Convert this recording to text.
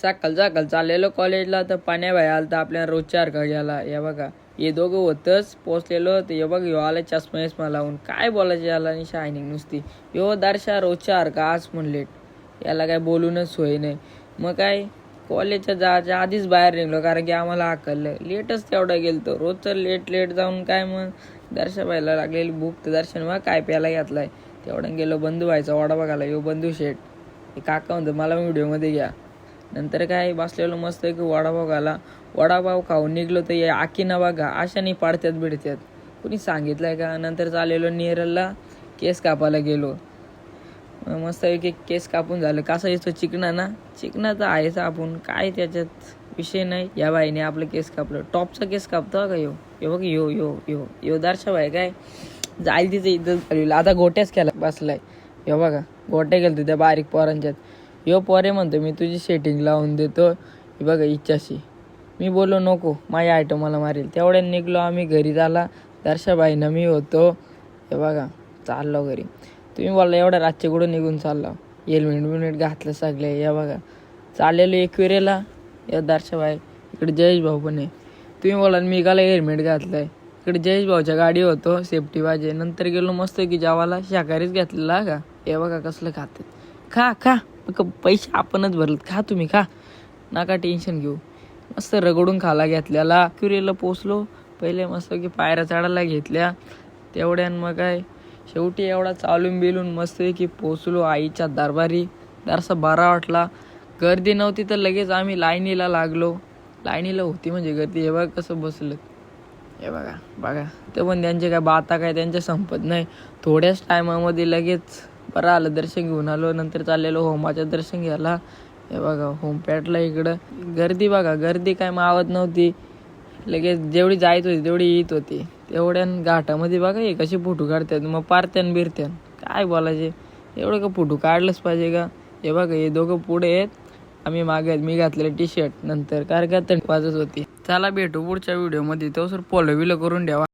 सकाळ सकाळ चाललेलो कॉलेजला तर पाण्या बाहेर आला तर आपल्याला रोज 4 का गेला. हे बघा हे दोघं होतच पोचलेलो तर हे बघ ह्यो आला चष्मा लावून. काय बोलायचं याला आणि शायनिंग नुसती. ह्यो दर्शा रोज 4 का आज पण लेट. याला काय बोलूनच सोय नाही. मग काय कॉलेजच्या जायच्या आधीच बाहेर निघलो कारण की आम्हाला आकललं. लेटच तेवढा गेलतो. रोजचं लेट जाऊन काय मग दर्शा व्हायला लागलेली भूक तर दर्शन मग काय प्यायला घेतलाय. तेवढं गेलो बंधू व्हायचा वडा बघायला. ह्यो बंधू शेठ हे काका म्हणतो मला व्हिडिओमध्ये घ्या. नंतर काय बसलेलो मस्त की वडापाव खाला. वडापाव खाऊन निघलो तर या आखीना बघा अशाने पाडत्यात बिडत्यात. कुणी सांगितलंय का. नंतर चाललेलो नेरलला केस कापायला गेलो. मस्त की केस कापून झालं. कसा येतो चिकना ना. चिकनाचं आहेच आपण काय त्याच्यात विषय नाही. या बाईने आपलं केस कापलं. टॉपचा केस कापतो का ह्यो. हे बघ यो दर्शा बाई काय जाईल तिचं इज्जत घालविला. आता गोट्याच केला बसलाय. हे बघा गोट्या गेलतो त्या बारीक पोरांच्यात. यो पोरे म्हणतो मी तुझी सेटिंग लावून देतो. हे बघा इच्छाशी. मी बोललो नको माझी आयटम मला मारेल. तेवढ्या निघलो आम्ही घरी झाला. दर्शाबाईनं मी होतो. हे बघा चाललो घरी. तुम्ही बोलला एवढ्या रातच्या कुठं निघून चालला. हेल्मेट घातलं सगळे. या बघा चाललेलो एकविरेला. या दर्शाबाई इकडे जयेश भाऊ पण आहे. तुम्ही बोला मी काला हेल्मेट घातलंय. इकडे जयेश भाऊच्या गाडी होतो सेफ्टी वाजे. नंतर गेलो मस्त की जेवायला शाकाहारीच घेतलेला का. हे बघा कसलं खाते. खा पैसे आपणच भरलेत. खा तुम्ही खा नका टेन्शन घेऊ. मस्त रगडून खाला घेतल्याला. क्युरेला पोचलो. पहिले मस्त की पायऱ्या चढायला घेतल्या. तेवढ्यान मग काय शेवटी एवढा चालून बिलून मस्त की पोचलो आईच्या दरबारी. जरासा बरा वाटला. गर्दी नव्हती तर लगेच आम्ही लाईनीला लागलो. लाईनीला होती म्हणजे गर्दी. हे बघा कसं बसलं. हे बघा ते पण त्यांचे काय बाता काय त्यांच्या संपत नाही. थोड्याच टायमामध्ये लगेच बरं आलं. दर्शन घेऊन आलो. नंतर चाललेलो होमाचं दर्शन घ्यायला. हे बघा होम पॅटला इकडं गर्दी बघा. गर्दी काय मावत नव्हती. लगेच जेवढी जायत होती तेवढी येत होती. तेवढ्यान घाटामध्ये बघा हे कसे फोटो काढतात. मग पारत्यान बिरत्यान काय बोलायचे. एवढं का फोटो काढलंच पाहिजे का. हे बघा हे दोघं पुढे आहेत आम्ही मागे आहेत. मी घातलेलं टी शर्ट. नंतर कार थंडी वाजत होती. चला भेटू पुढच्या व्हिडिओमध्ये. तो सर फॉलो करून ठेवा.